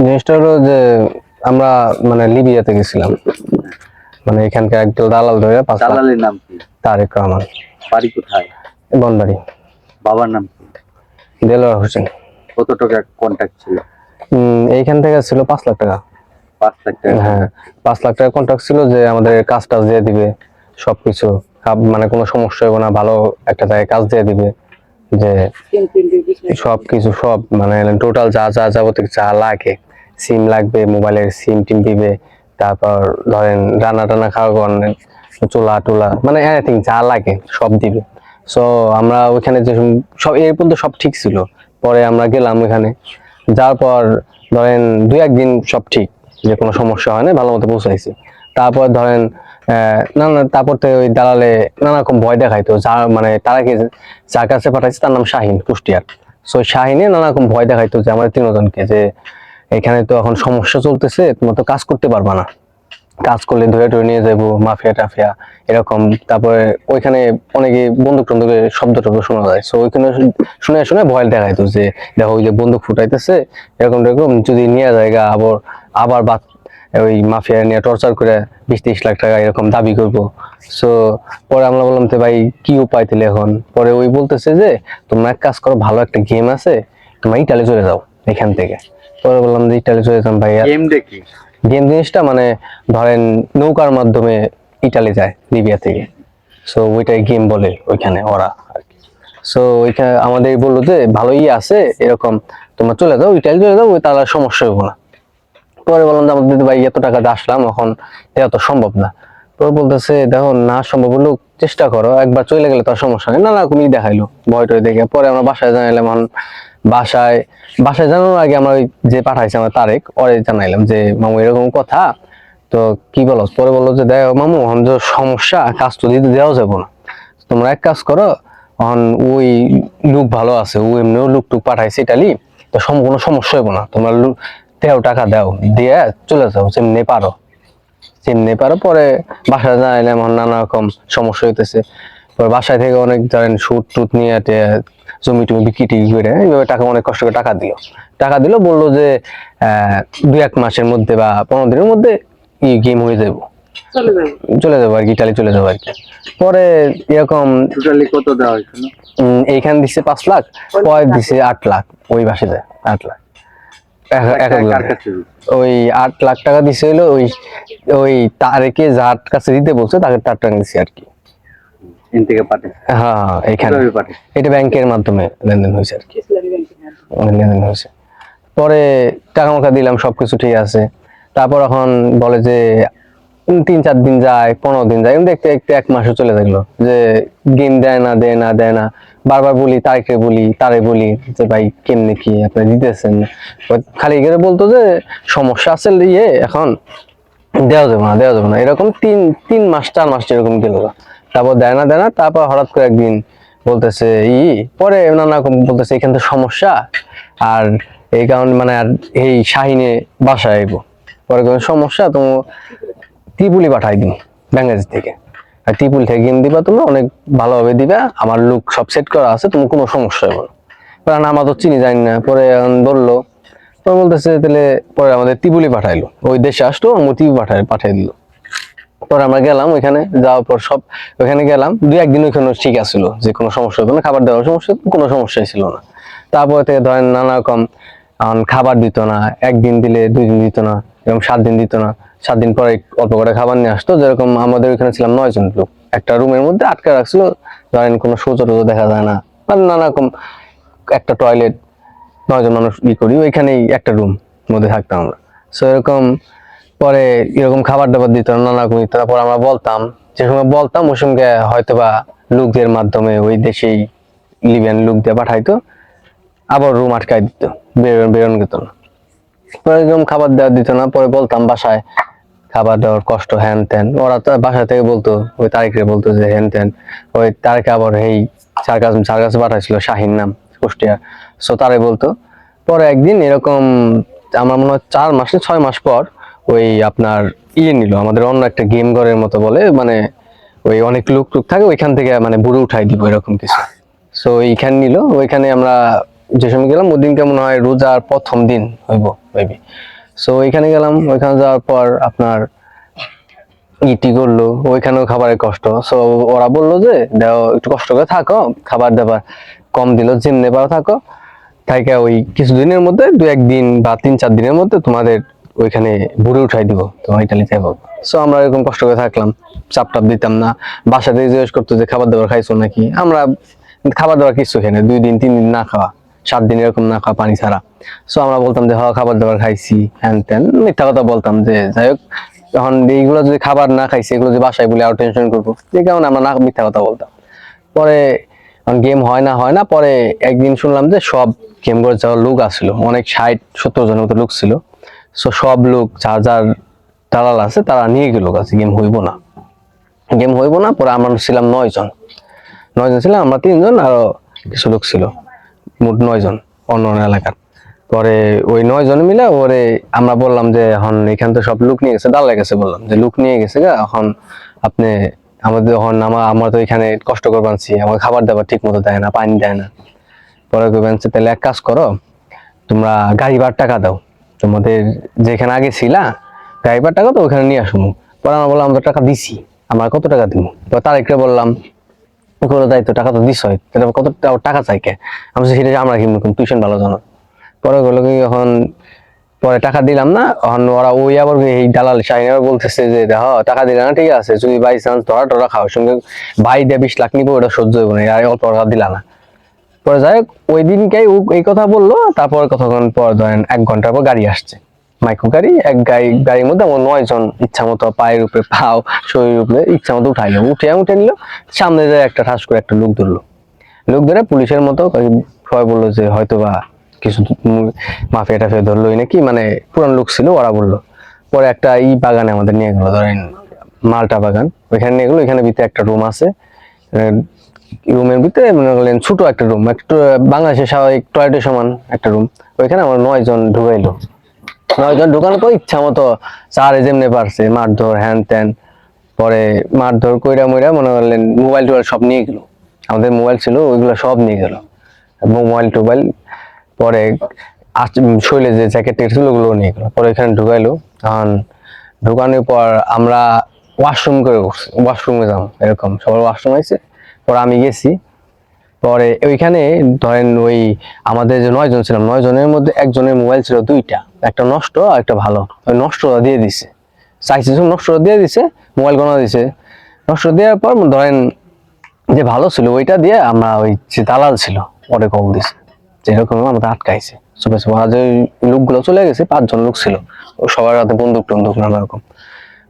জিনিসটা হলো যে আমরা মানে লিবিয়াতে গেছিলাম, মানে এখানকার একদল দালাল ধরে দালালের নাম কি? তারেক রহমান। বাড়ি কোথায়? বনবাড়ি। বাবার নাম কি? দেলোয়ার হোসেন। কত টাকা কন্ট্যাক্ট ছিল? এইখান থেকে ছিল 5 লাখ টাকা। 5 লাখ টাকা? হ্যাঁ, 5 লাখ টাকা কন্ট্রাক্ট ছিল যে আমাদের কাজ টাজ দিয়ে দিবে, সবকিছু মানে কোনো সমস্যা হবে না, ভালো একটা জায়গায় কাজ দিয়ে দিবে, যে সবকিছু সব মানে টোটাল যা যা যাবতীয় যা লাগে, সিম লাগবে, মোবাইলের সিম টিম দিবে, তারপর ধরেন রান্না টান্না খাওয়া, চুলা টুলা, মানে এনিথিং যা লাগে সব দিবে। সো আমরা ওইখানে যে সব এই পর্যন্ত সব ঠিক ছিল। পরে আমরা গেলাম ওইখানে, যাওয়ার পর ধরেন 2-1 দিন সব ঠিক, যে কোনো সমস্যা হয় না, ভালো মতো পৌঁছাইছি। তারপর ধরেন তারপর থেকে ওই দালালে নানা রকম ভয় দেখাইতো, যা মানে তারাকে যার কাছে পাঠাইছে তার নাম শাহিন, কুষ্টিয়ার। সো শাহিনে নানা রকম ভয় দেখাইতো যে আমাদের 3জনকে, যে এখানে তো এখন সমস্যা চলতেছে, তোমরা তো কাজ করতে পারবা না, কাজ করলে ধরে ধরে নিয়ে যাবো, মাফিয়া টাফিয়া এরকম। তারপরে ওইখানে অনেকে বন্দুক টন্দুকের শব্দ টব্দ শোনা যায়, সো ওইখানে শুনে শুনে ভয় দেখাইতো যে দেখো ওই যে বন্দুক ফুটাইতেছে, এরকম এরকম যদি নিয়ে জায়গা আবার আবার ওই মাফিয়া নিয়ে টর্চার করে 20-30 লাখ টাকা এরকম দাবি করবো। সো পরে আমরা বললাম তো ভাই কি উপায় দিলে এখন? পরে ওই বলতেছে যে তোমরা এক কাজ করো, ভালো একটা গেম আছে, তোমরা ইটালি চলে যাও এখান থেকে। পরে বললাম যে ইটালি চলে যেতাম ভাই। গেম দেখি গেম জিনিসটা মানে ধরেন নৌকার মাধ্যমে ইটালি যায় লিবিয়া থেকে, সো ওইটাই গেম বলে ওইখানে ওরা আর কি। সো ওইখানে আমাদের বললো যে ভালোই আছে এরকম, তোমরা চলে যাও, ইটালি চলে যাও, তাহলে সমস্যা হইব না। পরে বললাম যে আমাদের ভাই এত টাকা দিয়ে আসলাম, এখন দেওয়া তো সম্ভব না। পরে বলতেছে দেখো না সম্ভব হলেও চেষ্টা করো, একবার চলে গেলে তো সমস্যা নেই, নানা রকমই দেখাইলো ভয় টয় দেখে। পরে আমরা বাসায় জানাইলাম, এখন বাসায় বাসায় জানানোর আগে আমরা ওই যে পাঠাইছে আমার তারেক, ওরে জানাইলাম যে মামু এরকম কথা, তো কি বলো? পরে বললো যে দেখো মামু, এখন যে সমস্যা, কাজ তো দিতে দেওয়া যাবো না, তোমরা এক কাজ করো, এখন ওই লোক ভালো আছে, ও এমনিও লোক টুক পাঠাইছে ইটালি, তো কোনো সমস্যা হইব না, তোমরা দেও টাকা দাও, দিয়ে চলে যাও যেমনি পারো যেমনি পারো। পরে বাসায় জানাইলাম, এখন নানা রকম সমস্যা হইতেছে। পরে বাসায় থেকে অনেক ধরেন সুদ টুট নিয়ে জমি টমি বিক্রি টিক্রি করে এইভাবে টাকা অনেক কষ্ট করে টাকা দিল, বললো যে 2-1 মাসের মধ্যে বা 15 দিনের মধ্যে গেম হয়ে যাবো, চলে যাবো আর কি, ইটালি চলে যাবো আর কি। পরে এরকম টোটালি কত দেওয়া হয়েছিল? এইখান দিচ্ছে 5 লাখ, পরে দিচ্ছে 8 লাখ, ওই বাসিতে 8 লাখ। ওই 8 লাখ টাকা দিছে হলো ওই ওই তারেকে যার কাছে দিতে বলছে তাকে তার টাকা দিছে আর কি। হ্যাঁ, এখানে এটা ব্যাংকের মাধ্যমে লেনদেন হয়েছে আর কি, লেনদেন হয়েছে। পরে টাকা মাকা দিলাম, সবকিছু ঠিক আছে। তারপর এখন বলে যে 3-4 দিন যায়, 15 দিন যায়, দেখতে দেখতে 1 মাসও চলে গেল, যে গেম দেয় না। বারবার বলি তারেকে, তারে বলি যে ভাই কেমনে কি আপনি দিতেছেন, খালি করে বলতো যে সমস্যা আছে এখন দেওয়া যাবে না, এরকম 3 মাস 4 মাস এরকম গেল। তারপর দেয় না। তারপর হঠাৎ করে একদিন বলতেছে পরে নানা রকম বলতেছে এখান থেকে সমস্যা, আর এই কারণে মানে আর এই শাহিনে বাসায় আইবো, পরে কোনো সমস্যা তো ত্রিপুলি পাঠাই দিন বাংলাদেশ থেকে, আর ত্রিপুল থেকে গেম দিবা, তোমরা অনেক ভালোভাবে দিবা, আমার লোক সব সেট করা আছে, তোমার কোনো সমস্যা হবে না। কারণ আমার তো চিনি জানি না। পরে বললো, পরে বলতেছে তাহলে, পরে আমাদের ত্রিপুলি পাঠাইলো, ওই দেশে আসলো, আমার ত্রিপুল পাঠাই দিল। পরে আমরা গেলাম ওইখানে, যাওয়ার পর সব ওইখানে গেলাম, 2-1 দিন ওইখানে ঠিক আসলো, যে কোনো সমস্যা হতো না, খাবার দেওয়ার সমস্যা কোনো সমস্যাই ছিল না। তারপরে থেকে ধরেন নানা রকম খাবার দিত না, 1 দিন দিলে 2 দিন দিত না, এরকম 7 দিন দিত না। 7 দিন পরে অল্প করে খাবার নিয়ে আসতো, যেরকম আমাদের ওইখানে ছিলাম 9 জন লোক, একটা রুমের মধ্যে আটকে রাখছিল, ধরেন কোনো সূর্য দেখা যায় না, মানে নানা রকম একটা টয়লেট, 9 জন মানুষ করি, ওইখানেই একটা রুম মধ্যে থাকতাম আমরা। সো এরকম পরে এরকম খাবার দাবার দিত, নানা রকম দিত। তারপর আমরা বলতাম, যে সময় বলতাম ওই সঙ্গে হয়তো বা লোকদের মাধ্যমে ওই দেশেই লিবিয়ান লোক দিয়ে পাঠাইতো, আবার রুম আটকাই দিত, বেরোন যেত না। পরে এরকম খাবার দেওয়া দিত না। পরে বলতাম বাসায় খাবার দেওয়ার কষ্ট, হ্যান ত্যান, ওরা তো বাসা থেকে বলতো, ওই তারিখে বলতো যে হ্যান ত্যান। ওই তারিখে আবার এই যার কাছে পাঠাইছিল শাহিন নাম, কুষ্টিয়া, সো তারে বলতো। পরে একদিন এরকম আমার মনে হয় 4 মাস 6 মাস পর ওই আপনার নিল আমাদের অন্য একটা গেম ঘরের মতো বলে, মানে ওই অনেক লোক থাকে ওইখান থেকে, মানে বুড়ো উঠাই দিব এরকম কিছু। সো এইখানে নিল, ওইখানে আমরা যে সময় গেলাম ওই দিনকে মনে হয় রোজার প্রথম দিন হইব মেবি। সো ওইখানে গেলাম, ওইখানে যাওয়ার পর আপনার ইটি করলো, ওইখানেও খাবারের কষ্ট। সো ওরা বললো যে দাও একটু কষ্ট করে থাকো, খাবার দাবার কম দিল, যেমনি পারো থাকো, থাইকা ওই কিছুদিনের মধ্যে 2-1 দিন বা 3-4 দিনের মধ্যে তোমাদের ওইখানে ভরে উঠাই দিব, তোমার ইটালিতে যাবো। সো আমরা এরকম কষ্ট করে থাকলাম, চাপ টাপ দিতাম না। বাসা থেকে জিজ্ঞেস করতো যে খাবার দাবার খাইছো নাকি, আমরা খাবার দাবার কিছু খাই না, 2 দিন 3 দিন না খাওয়া, 7 দিন এরকম না খাওয়া পানি ছাড়া। সো আমরা বলতাম যে হ্যাঁ খাবার দাবার খাইছি, হ্যান ত্যান মিথ্যা কথা বলতাম। যে যাই হোক, এখন এইগুলো যদি খাবার না খাইছি, এগুলো যে বাসায় বলে আরো টেনশন করবো, যে কারণে আমরা না মিথ্যা কথা বলতাম। পরে গেম হয় না, পরে একদিন শুনলাম যে সব গেম করে যাওয়ার লোক আসলো, অনেক 60-70 জনের মতো লোক ছিল। সো সব লোক যার যার দালাল আছে তারা নিয়ে গেল কাছে, গেম হইব না। পরে আমরা ছিলাম 9 জন ছিলাম, আমরা 3 জন আরো কিছু লোক ছিল, মোট 9 জন অন্য অন্য এলাকার। পরে ওই 9 জন মিলে ওরে আমরা বললাম যে এখন এখান তো সব লোক নিয়ে গেছে, দালালের কাছে বললাম যে লোক নিয়ে গেছে গা, এখন আপনি আমাদের এখন আমরা তো এখানে কষ্ট করে বানছি, আমার খাবার দাবার ঠিক মতো দেয় না, পানি দেয় না। পরে কইবেন তাহলে এক কাজ করো, তোমরা গাড়ি ভাড়ার টাকা দাও, তোমাদের যেখানে আগে ছিলা গাড়ি ভাড়ার টাকা তো ওখানে নিয়ে আসুন। পরে আমরা বললাম আমরা টাকা দিছি, আমরা কত টাকা দিব? তারেকরে বললাম, কোনো দায়িত্ব টাকা তো দিস হয়, কত টাকা চাই কে? আমি বলছি, সেটা আমরা কি টিউশন ভালো জানো। পরে বললো কি এখন, পরে টাকা দিলাম না, এখন ওরা ওই আবার এই দালাল শাহিন আবার বলতেছে যে দেখো টাকা দিলে না ঠিক আছে, যদি বাই চান্স ধরা টরা খাওয়ার সঙ্গে ভাই দিয়ে 20 লাখ নিবো, ওটা সহ্য হইব না, আর অল্প টাকা দিলা না। পরে যাই হোক ওই দিনকেই এই কথা বললো। তারপর কতক্ষণ পর ধরেন 1 ঘন্টার পর গাড়ি আসছে, মাইক্রো গাড়ি। গাড়ির মধ্যে আমার 9 জন ইচ্ছা মতো পায়ের উপরে পাও, শরীরের উপরে ইচ্ছা মতো উঠাইলো, উঠে নিল। সামনে যায় একটা ঠাস করে একটা লোক ধরে পুলিশের মতো সবাই বললো যে হয়তো বা কিছু মাফিয়া টাফিয়া ধরলোই নাকি, মানে পুরান লোক ছিল ওরা বললো। পরে একটা বাগানে আমাদের নিয়ে গেলো, ধরেন মালটা বাগান, ওইখানে নিয়ে গেলো। ওইখানে ভিতরে একটা রুম আছে, রুমের ভিতরে মনে করলেন ছোট একটা রুম, একটু বাংলাদেশের স্বাভাবিক টয়লেটের সমান একটা রুম। ওইখানে আমার 9 জন ঢুকাইলো। 9 জন ঢুকানোর পর ইচ্ছা মতো চারে যেমনি পারছে মারধর হ্যান ত্যান। পরে মারধর কইরা মইরা মনে করলেন মোবাইল টোবাইল সব নিয়ে গেলো, আমাদের মোবাইল ছিল ওইগুলো সব নিয়ে গেল, মোবাইল টোবাইল। পরে শরীরে যে জ্যাকেট ছিল ওগুলো নিয়ে গেলো। পরে এখানে ঢুকাইলো। তখন ঢুকানোর পর আমরা ওয়াশরুমে যাবো, এরকম সবার ওয়াশরুম আছে। পরে আমি গেছি। পরে ওইখানে ধরেন ওই আমাদের যে 9 জন ছিলাম, 9 জনের মধ্যে একজনের মোবাইল ছিল 2টা, একটা নষ্ট আর একটা ভালো। ওই নষ্টটা দিয়ে দিছে, চাইছে নষ্টটা দিয়ে দিছে, মোবাইল গোনা দিছে। নষ্ট দেওয়ার পর ধরেন যে ভালো ছিল ওইটা দিয়ে আমরা ওই যে দালাল ছিল ওরে কল দিছে, যেরকম আমাদের আটকাইছে। যে লোকগুলো চলে গেছে, 5 জন লোক ছিল, ও সবার হাতে বন্দুক টন্দুক নানা রকম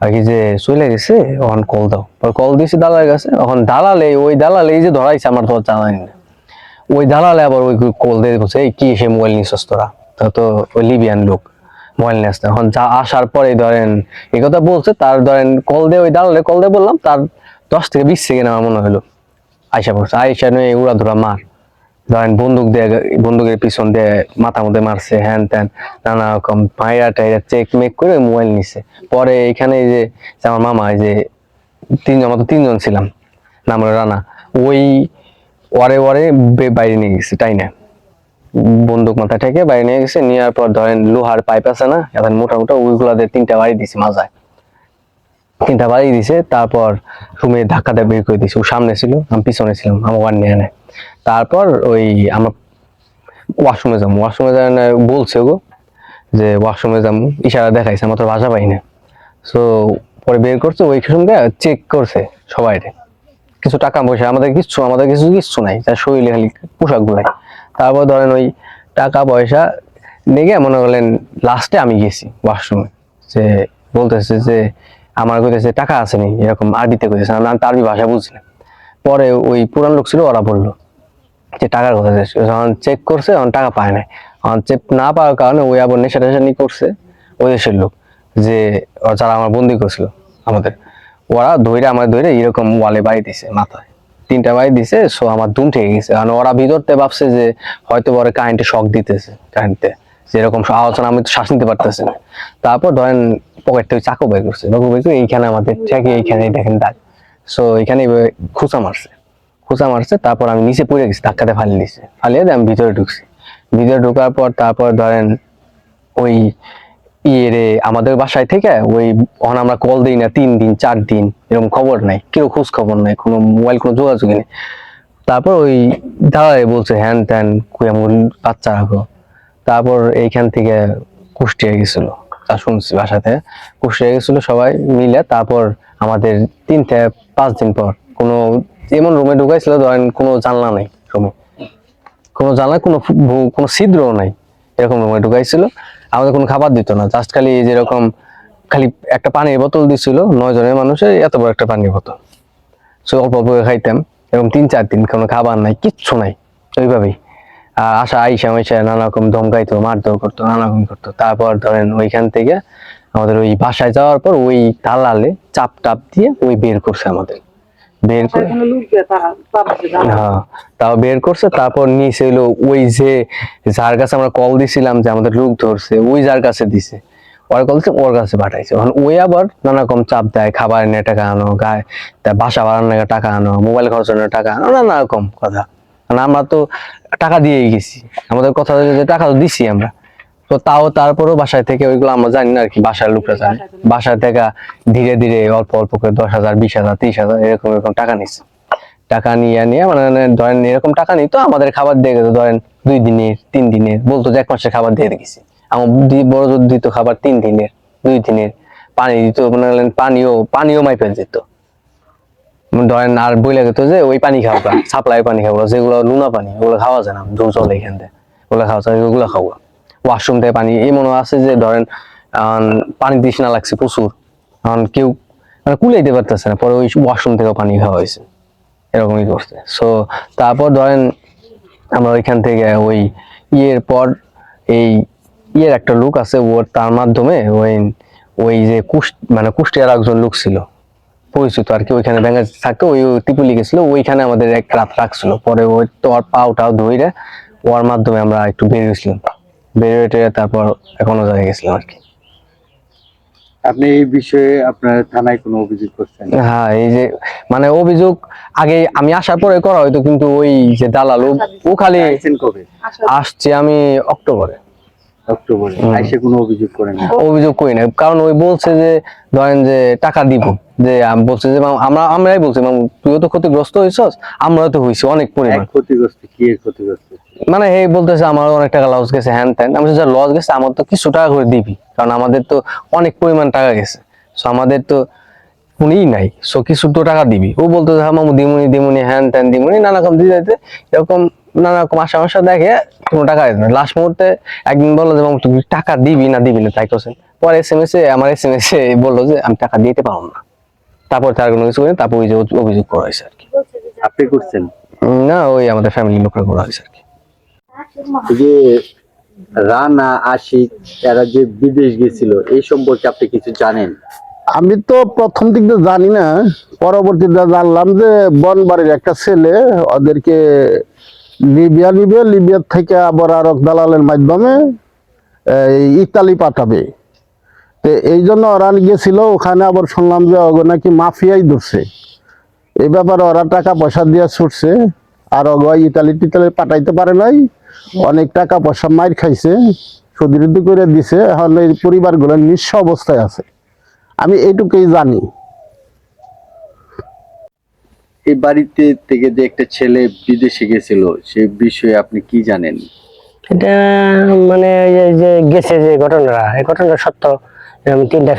আর কি, যে চলে গেছে। ওখান কল দাও, কল দিয়েছে দালালের কাছে। এখন ওই দালালে যে ধরাইছে আমার তো জানাই না, ওই দালালে আবার ওই কল দিয়ে বলছে এই কি সে মোবাইল নিছস তোরা, তো ওই লিবিয়ান লোক মোবাইল নিয়ে আসতে। এখন যা আসার পরে ধরেন এই কথা বলছে, তার ধরেন কল দিয়ে ওই দালালে কল দিয়ে বললাম, তার 10 থেকে 20 সেকেন্ড আমার মনে হলো আয়সা পড়ছে। আয়সা নিয়ে উড়া ধরা মার, ধরেন বন্দুকের পিছন দিয়ে মাথা মধ্যে মারছে, হ্যান ত্যান নানা রকম মাইরা টাইরা চেক মেক করে মোবাইল নিছে। পরে এখানে যে আমার মামা, এই যে 3 জন ছিলাম, নাম হলো রানা, ওই ওয়ারে বাইরে নিয়ে গেছে, তাই না বন্দুক মাথা থেকে বাইরে নিয়ে গেছে। নেওয়ার পর ধরেন লোহার পাইপ আছে না, এখন মোটা ওইগুলা দিয়ে 3টা বাড়ি দিছে, মাজায় 3টা বাড়ি দিছে। তারপর রুমে ধাক্কা দিয়ে বের করে দিছে। ও সামনে ছিল, আমি পিছনে ছিলাম, আমার ওয়ান নিয়ে নেয়। তারপর ওই আমার ওয়াশরুমে বলছে গো যে ওয়াশরুমে যাবো, ইশারা দেখাইছে, আমার তো ভাষা পাই না। সো পরে বের করছে, ওই সঙ্গে চেক করছে সবাই, কিছু টাকা পয়সা আমাদের কিচ্ছু নাই, তার শরীরে খালি পোশাক গুলাই। তারপর ধরেন ওই টাকা পয়সা নিয়ে মনে করলেন লাস্টে আমি গেছি ওয়াশরুমে, যে বলতেছে যে আমার কইতেছে টাকা আছে নি, এরকম আরবিতে কইতেছে, আমি আরবি ভাষা বুঝি না। পরে ওই পুরান লোক ছিল, ওরা বললো যে টাকার কথা, যখন চেক করছে তখন টাকা পায় নাই। চেক না পাওয়ার কারণে ওই আবার নেশা করছে ওই দেশের লোক, যে যারা আমার বন্দি করছিল আমাদের, ওরা ধরে এরকম ওয়ালে বাড়ি দিছে, মাথায় 3টা বাড়ি দিছে। সো আমার দুম থেকে গেছে, কারণ ওরা ভিতরতে ভাবছে যে হয়তো পরে কারেন্টে শক দিতেছে, কারেন্টে যেরকম আলোচনা, আমি তো শ্বাস নিতে পারতেছি না। তারপর ধরেন পকেট থেকে চাকু বের করছে, এইখানে আমাদের ঠিকই এইখানে দেখেন দাগ। সো এখানে খুঁচা মারছে। তারপর আমি নিচে পড়ে গেছি, ধাক্কাতে ফালিয়ে দিছে, ফালিয়ে দিয়ে আমি ভিতরে ঢুকছি। ভিতরে ঢোকার পর তারপর ধরেন ওই ইয়ে আমাদের বাসায় থেকে ওই ওখানে আমরা কল দিই না 3 দিন 4 দিন, এরকম খবর নাই, কেউ খোঁজ খবর নাই, কোনো মোবাইল কোনো যোগাযোগ নেই। তারপর ওই দাঁড়ায় বলছে হ্যান ত্যান কই আমার বাচ্চা রাখো। তারপর এইখান থেকে কুষ্টিয়া গেছিল, তা শুনছি বাসাতে কুষ্টিয়া গেছিল সবাই মিলে। তারপর আমাদের 3 থেকে 5 দিন পর কোনো এমন রুমে ঢুকাইছিল, ধরেন কোনো জানলা নাই রুমে, কোনো জানলা কোনো ছিদ্রও নাই, এরকম রুমে ঢুকাইছিল। আমাদের কোনো খাবার দিত না, জাস্ট খালি যেরকম খালি একটা পানির বোতল দিছিল 9 জনের মানুষের, এত বড় একটা পানির বোতল। সো অল্প অল্প করে খাইতাম, এরকম 3-4 দিন কোনো খাবার নাই, কিচ্ছু নাই, ওইভাবেই। আর আইসা নানা রকম ধমকাইতো, মারধর করতো, নানা রকম করতো। তারপর ধরেন ওইখান থেকে আমাদের ওই বাসায় যাওয়ার পর ওই দালালে চাপ টাপ দিয়ে ওই বের করছে আমাদের, বের করে হ্যাঁ তাও বের করছে। তারপর নিচে হলো ওই যে যার কাছে আমরা কল দিছিলাম যে আমাদের লোক ধরছে, ওই যার কাছে দিছে, ওর কল দিছে, ওর কাছে পাঠাইছে। এখন ওই আবার নানা রকম চাপ দেয়, খাবার এনে টাকা আনো, গায়ে বাসা বাড়ানোর টাকা আনো, মোবাইল খরচানোর টাকা আনো, নানা রকম কথা। কারণ আমরা তো টাকা দিয়েই গেছি, আমাদের কথা যে টাকা তো দিছি আমরা, তো তাও তারপরেও বাসায় থেকে ওইগুলো আমরা জানি না আর কি, বাসার লোকরা জানে। বাসায় থেকে ধীরে ধীরে অল্প অল্প করে 10,000 20,000 30,000 এরকম এরকম টাকা নিচ্ছে। টাকা নিয়ে মানে ধরেন এরকম টাকা নিত, আমাদের খাবার দিয়ে গেছে ধরেন 2 দিনের 3 দিনের, বলতো যে 1 মাসের খাবার দিয়ে গেছি। আমার বড় জোর দিত খাবার 3 দিনের 2 দিনের, পানি দিত মানে পানিও মাইপে দিত। ধরেন আর বইলে গেত যে ওই পানি খাওয়া, সাপ্লাই পানি খাবো, যেগুলো নোনা পানি ওগুলো খাওয়া যায় না, জল চলে এখান থেকে, ওগুলো খাওয়া যায়, ওগুলো খাওয়া। ওয়াশরুম থেকে পানি এমনও আছে যে ধরেন পানি তৃষ্ণা লাগছে প্রচুর, কেউ মানে কুলাইতে পারতেছে না, পরে ওই ওয়াশরুম থেকে পানি খাওয়া হয়েছে, এরকমই করছে। সো তারপর ধরেন আমরা ওইখান থেকে ওই ইয়ের পর এই ইয়ের একটা লোক আছে, ওর তার মাধ্যমে ওই ওই যে মানে কুষ্টিয়ার একজন লোক ছিল পরিচিত আর কি, ওইখানে ব্যাঙ্গে থাকতো, ওই টিপুলি গেছিল, ওইখানে আমাদের এক রাত রাখছিল। পরে ওই তো আর পাউটাও ধরে ওর মাধ্যমে আমরা একটু বেরিয়েছিলাম, বেরিয়ে তারপর এখনো জায়গায় গেছিলাম আর কি। আপনি এই বিষয়ে আপনার থানায় কোনো অভিযোগ করছেন? হ্যাঁ, এই যে মানে অভিযোগ আগে আমি আসার পরে করা হয়তো, কিন্তু ওই যে দালাল ও খালি কবে আসছে, আমি অক্টোবরে আইসে কোনো অভিযোগ করেন না? অভিযোগ করি না, কারণ ওই বলছে যে ধরেন যে টাকা দিব, যে বলছে যে আমরাই বলছি তুইও তো ক্ষতিগ্রস্ত হয়েছস, আমরাও তো হয়েছি অনেক পরিমাণ। ক্ষতিগ্রস্ত কি এর ক্ষতিগ্রস্ত? মানে এই বলতেছে আমার অনেক টাকা লস গেছে, হ্যান ত্যান। আমি যা লস গেছে আমার তো কিছু টাকা করে দিবি, কারণ আমাদের তো অনেক পরিমাণ টাকা গেছে, সো আমাদের তো কোনই নাই, সো কিছু তো টাকা দিবি। ও বলতো হ্যাঁ মামু দিমুনি হ্যান ত্যান দিমুনি, নানা রকম দিয়ে যেতে, এরকম নানা রকম আশা দেখে কোনো টাকা দিত না। লাস্ট মুহূর্তে একদিন বললো যে মামু তুমি টাকা দিবি না তাই করছেন। পরে আমার এস এম এস এ বললো যে আমি টাকা দিতে পারবো না। তারপর তার কোনো কিছু করেন, তারপর ওই যে অভিযোগ করা হয়েছে আর কি। আপনি করছেন না, ওই আমাদের ফ্যামিলির লোকরা করা হয়েছে আর কি। যে রানা আশিক এরা যে বিদেশ গেছিল, এই সম্পর্কে আপনি কিছু জানেন? আমি তো প্রথম দিকে জানি না, পরবর্তীতে জানলাম যে বনবাড়ির একটা ছেলে ওদেরকে লিবিয়ার থেকে আবার আরব দালালের মাধ্যমে ইতালি পাঠাবে। তো এই জন্য ওরা গেছিল ওখানে, আবার শুনলাম যে ওগো নাকি মাফিয়াই ধরছে। এই ব্যাপারে ওরা টাকা পয়সা দিয়ে ছুটছে, আর ওগো ইতালি পাঠাইতে পারে নাই, অনেক টাকা পয়সা মাইর খাইছে, সুদৃদ্ধ করে দিছে। এখন এই পরিবারগুলো নিঃস্ব অবস্থায় আছে, আমি এইটুকুই জানি। এই বাড়িতে থেকে যে একটা ছেলে বিদেশে গেছিল, সেই বিষয়ে আপনি কি জানেন? এটা মানে এই যে গেছে যে ঘটনাটা, এই ঘটনাটা সত্য। এরকম 3টা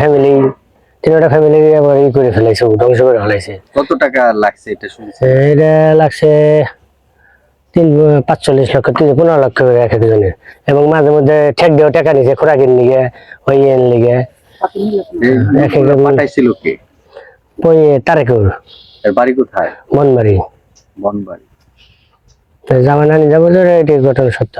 ফ্যামিলি আবার ই করে ফেলাইছে, ধ্বংস করে ফেলাইছে। কত টাকা লাগছে এটা শুনছেন? এটা লাগছে 45 লক্ষ 15 লক্ষ করে এক একজনের, এবং মাঝে মধ্যে ঠেক দেওয়া টাকা নিছে খোরাকের লিগে, ওই এর লিগে। পাঠাইছিল কে? ওই তারেকুর, এর বাড়ি কোথায়? মনবাড়ি। বনবাড়ি। জামানা নিয়ে যাবো, এটি ঘটনা সত্য।